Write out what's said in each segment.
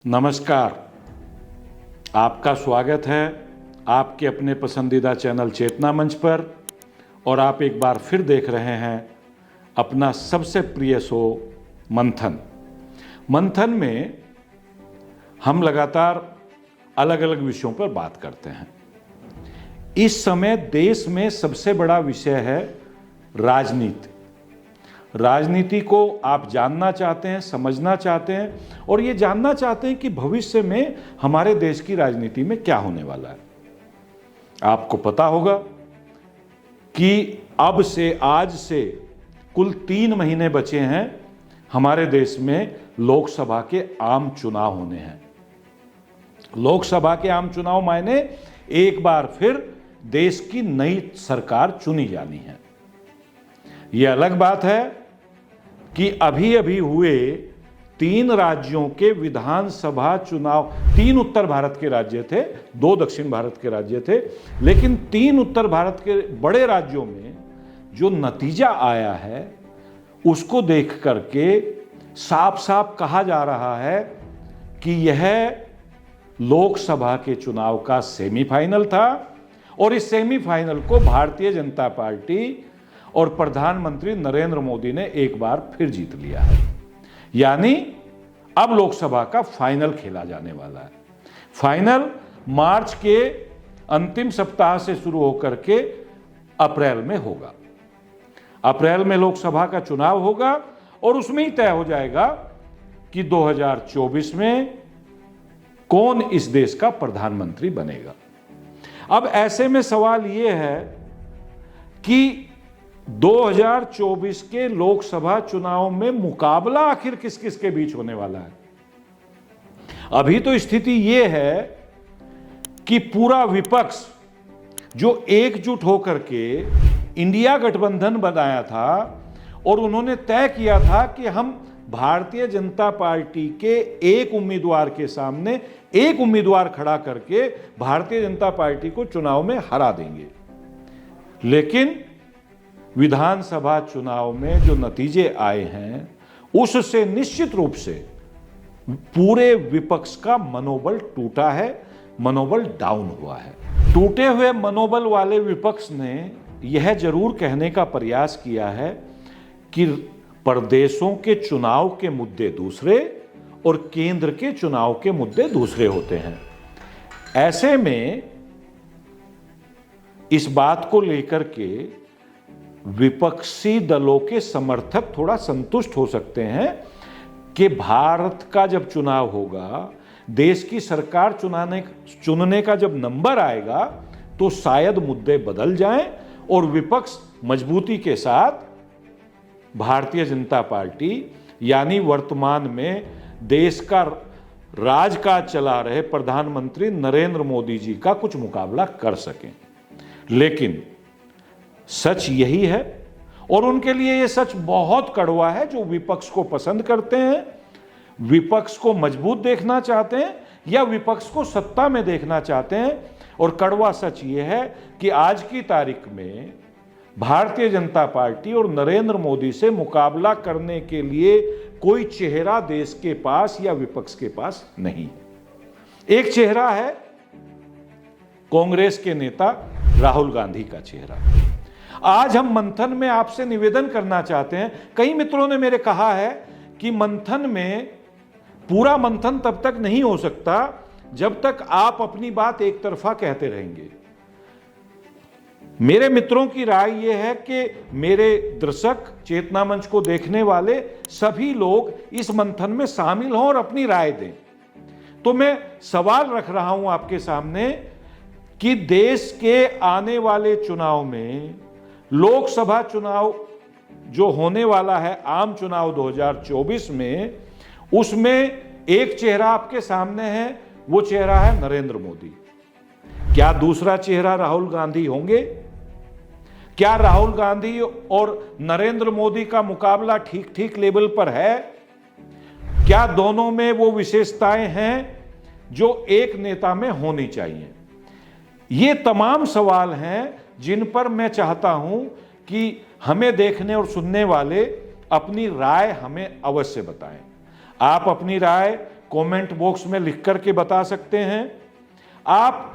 नमस्कार, आपका स्वागत है आपके अपने पसंदीदा चैनल चेतना मंच पर। और आप एक बार फिर देख रहे हैं अपना सबसे प्रिय शो मंथन। मंथन में हम लगातार अलग अलग विषयों पर बात करते हैं। इस समय देश में सबसे बड़ा विषय है राजनीति। राजनीति को आप जानना चाहते हैं, समझना चाहते हैं और ये जानना चाहते हैं कि भविष्य में हमारे देश की राजनीति में क्या होने वाला है। आपको पता होगा कि अब से आज से कुल 3 महीने बचे हैं हमारे देश में लोकसभा के आम चुनाव होने हैं। लोकसभा के आम चुनाव मायने एक बार फिर देश की नई सरकार चुनी जानी है। यह अलग बात है कि अभी अभी हुए 3 राज्यों के विधानसभा चुनाव, 3 उत्तर भारत के राज्य थे, 2 दक्षिण भारत के राज्य थे, लेकिन 3 उत्तर भारत के बड़े राज्यों में जो नतीजा आया है उसको देख करके साफ साफ कहा जा रहा है कि यह लोकसभा के चुनाव का सेमीफाइनल था और इस सेमीफाइनल को भारतीय जनता पार्टी और प्रधानमंत्री नरेंद्र मोदी ने एक बार फिर जीत लिया है। यानी अब लोकसभा का फाइनल खेला जाने वाला है। फाइनल मार्च के अंतिम सप्ताह से शुरू होकर के अप्रैल में होगा। अप्रैल में लोकसभा का चुनाव होगा और उसमें ही तय हो जाएगा कि 2024 में कौन इस देश का प्रधानमंत्री बनेगा। अब ऐसे में सवाल यह है कि 2024 के लोकसभा चुनाव में मुकाबला आखिर किस किस के बीच होने वाला है। अभी तो स्थिति यह है कि पूरा विपक्ष जो एकजुट होकर के इंडिया गठबंधन बनाया था और उन्होंने तय किया था कि हम भारतीय जनता पार्टी के एक उम्मीदवार के सामने एक उम्मीदवार खड़ा करके भारतीय जनता पार्टी को चुनाव में हरा देंगे। लेकिन विधानसभा चुनाव में जो नतीजे आए हैं उससे निश्चित रूप से पूरे विपक्ष का मनोबल टूटा है, मनोबल डाउन हुआ है। टूटे हुए मनोबल वाले विपक्ष ने यह जरूर कहने का प्रयास किया है कि प्रदेशों के चुनाव के मुद्दे दूसरे और केंद्र के चुनाव के मुद्दे दूसरे होते हैं। ऐसे में इस बात को लेकर के विपक्षी दलों के समर्थक थोड़ा संतुष्ट हो सकते हैं कि भारत का जब चुनाव होगा, देश की सरकार चुनने का जब नंबर आएगा तो शायद मुद्दे बदल जाएं और विपक्ष मजबूती के साथ भारतीय जनता पार्टी यानी वर्तमान में देश का राजकाज चला रहे प्रधानमंत्री नरेंद्र मोदी जी का कुछ मुकाबला कर सकें। लेकिन सच यही है और उनके लिए यह सच बहुत कड़वा है जो विपक्ष को पसंद करते हैं, विपक्ष को मजबूत देखना चाहते हैं या विपक्ष को सत्ता में देखना चाहते हैं। और कड़वा सच यह है कि आज की तारीख में भारतीय जनता पार्टी और नरेंद्र मोदी से मुकाबला करने के लिए कोई चेहरा देश के पास या विपक्ष के पास नहीं है। एक चेहरा है कांग्रेस के नेता राहुल गांधी का चेहरा। आज हम मंथन में आपसे निवेदन करना चाहते हैं। कई मित्रों ने मेरे कहा है कि मंथन में पूरा मंथन तब तक नहीं हो सकता जब तक आप अपनी बात एक तरफा कहते रहेंगे। मेरे मित्रों की राय यह है कि मेरे दर्शक, चेतना मंच को देखने वाले सभी लोग इस मंथन में शामिल हों और अपनी राय दें। तो मैं सवाल रख रहा हूं आपके सामने कि देश के आने वाले चुनाव में, लोकसभा चुनाव जो होने वाला है आम चुनाव 2024 में, उसमें एक चेहरा आपके सामने है, वो चेहरा है नरेंद्र मोदी। क्या दूसरा चेहरा राहुल गांधी होंगे? क्या राहुल गांधी और नरेंद्र मोदी का मुकाबला ठीक ठीक लेवल पर है? क्या दोनों में वो विशेषताएं हैं जो एक नेता में होनी चाहिए? ये तमाम सवाल हैं जिन पर मैं चाहता हूं कि हमें देखने और सुनने वाले अपनी राय हमें अवश्य बताएं। आप अपनी राय कमेंट बॉक्स में लिख करके बता सकते हैं। आप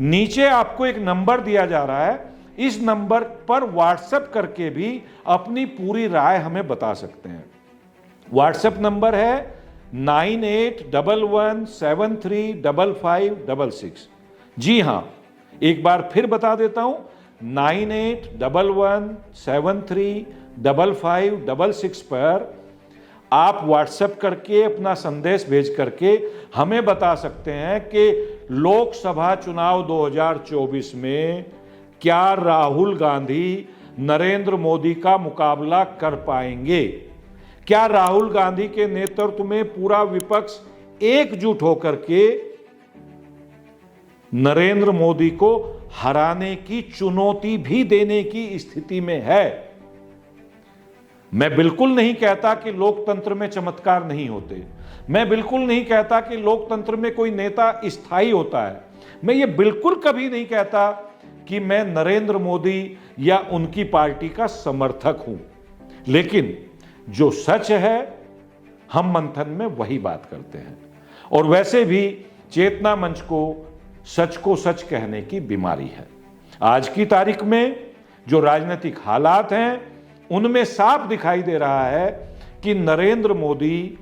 नीचे आपको एक नंबर दिया जा रहा है, इस नंबर पर व्हाट्सएप करके भी अपनी पूरी राय हमें बता सकते हैं। व्हाट्सएप नंबर है 9811735566। जी हां, एक बार फिर बता देता हूं, 9811735566 पर आप व्हाट्सएप करके अपना संदेश भेज करके हमें बता सकते हैं कि लोकसभा चुनाव 2024 में क्या राहुल गांधी नरेंद्र मोदी का मुकाबला कर पाएंगे। क्या राहुल गांधी के नेतृत्व में पूरा विपक्ष एकजुट होकर के नरेंद्र मोदी को हराने की चुनौती भी देने की स्थिति में है। मैं बिल्कुल नहीं कहता कि लोकतंत्र में चमत्कार नहीं होते, मैं बिल्कुल नहीं कहता कि लोकतंत्र में कोई नेता स्थायी होता है, मैं ये बिल्कुल कभी नहीं कहता कि मैं नरेंद्र मोदी या उनकी पार्टी का समर्थक हूं। लेकिन जो सच है हम मंथन में वही बात करते हैं। और वैसे भी चेतना मंच को सच कहने की बीमारी है। आज की तारीख में जो राजनीतिक हालात हैं उनमें साफ दिखाई दे रहा है कि नरेंद्र मोदी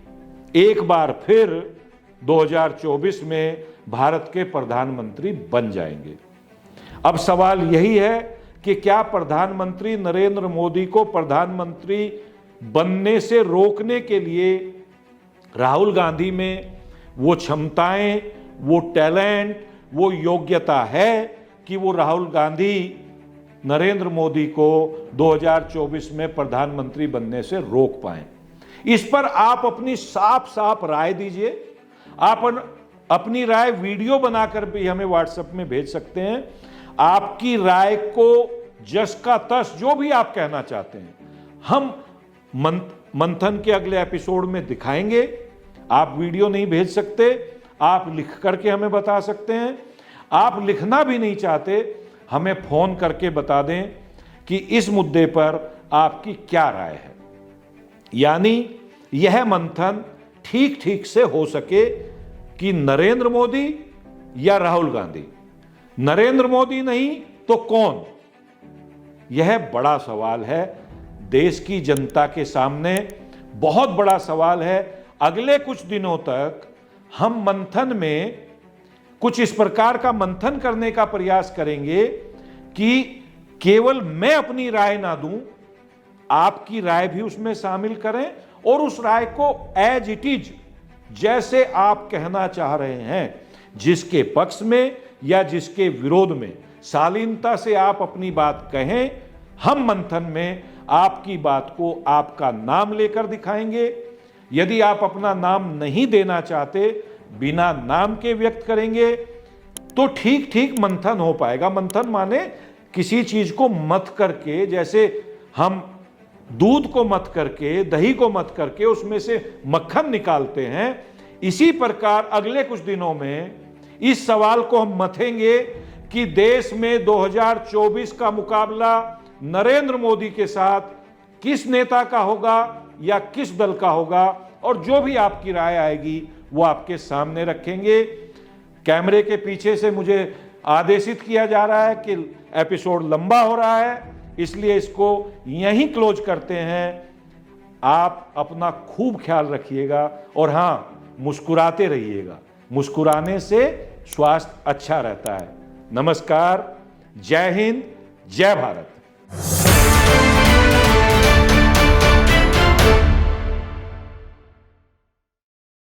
एक बार फिर 2024 में भारत के प्रधानमंत्री बन जाएंगे। अब सवाल यही है कि क्या प्रधानमंत्री नरेंद्र मोदी को प्रधानमंत्री बनने से रोकने के लिए राहुल गांधी में वो क्षमताएं, वो टैलेंट, वो योग्यता है कि वो राहुल गांधी नरेंद्र मोदी को 2024 में प्रधानमंत्री बनने से रोक पाएं। इस पर आप अपनी साफ साफ राय दीजिए। आप अपनी राय वीडियो बनाकर भी हमें व्हाट्सएप में भेज सकते हैं। आपकी राय को जस का तस जो भी आप कहना चाहते हैं हम मंथन के अगले एपिसोड में दिखाएंगे। आप वीडियो नहीं भेज सकते, आप लिख करके हमें बता सकते हैं। आप लिखना भी नहीं चाहते, हमें फोन करके बता दें कि इस मुद्दे पर आपकी क्या राय है। यानी यह मंथन ठीक ठीक से हो सके कि नरेंद्र मोदी या राहुल गांधी। नरेंद्र मोदी नहीं तो कौन? यह बड़ा सवाल है, देश की जनता के सामने बहुत बड़ा सवाल है। अगले कुछ दिनों तक हम मंथन में कुछ इस प्रकार का मंथन करने का प्रयास करेंगे कि केवल मैं अपनी राय ना दूं, आपकी राय भी उसमें शामिल करें और उस राय को एज इट इज जैसे आप कहना चाह रहे हैं, जिसके पक्ष में या जिसके विरोध में शालीनता से आप अपनी बात कहें। हम मंथन में आपकी बात को आपका नाम लेकर दिखाएंगे। यदि आप अपना नाम नहीं देना चाहते, बिना नाम के व्यक्त करेंगे तो ठीक ठीक मंथन हो पाएगा। मंथन माने किसी चीज को मथ करके, जैसे हम दूध को मथ करके, दही को मथ करके उसमें से मक्खन निकालते हैं, इसी प्रकार अगले कुछ दिनों में इस सवाल को हम मथेंगे कि देश में 2024 का मुकाबला नरेंद्र मोदी के साथ किस नेता का होगा या किस दल का होगा, और जो भी आपकी राय आएगी वो आपके सामने रखेंगे। कैमरे के पीछे से मुझे आदेशित किया जा रहा है कि एपिसोड लंबा हो रहा है, इसलिए इसको यहीं क्लोज करते हैं। आप अपना खूब ख्याल रखिएगा और हाँ, मुस्कुराते रहिएगा। मुस्कुराने से स्वास्थ्य अच्छा रहता है। नमस्कार, जय हिंद, जय भारत।